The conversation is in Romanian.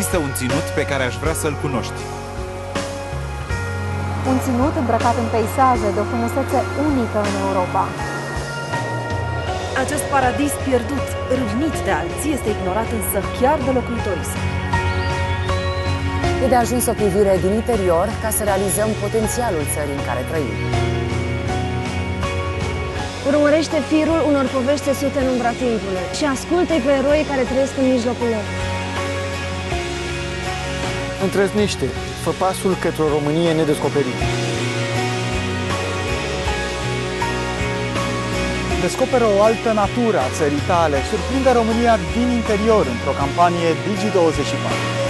Există un ținut pe care aș vrea să-l cunoști. Un ținut îmbrăcat în peisaje de o frumusețe unică în Europa. Acest paradis pierdut, râvnit de alții, este ignorat însă chiar de locuitorii săi. E de ajuns o privire din interior ca să realizăm potențialul țării în care trăim. Urmărește firul unor povești țesute în umbra timpului și ascultă-i pe eroii care trăiesc în mijlocul lor. Îndrăznește, fă pasul către o Românie nedescoperită. Descoperă o altă natură a țării tale, surprinde România din interior într-o campanie Digi24.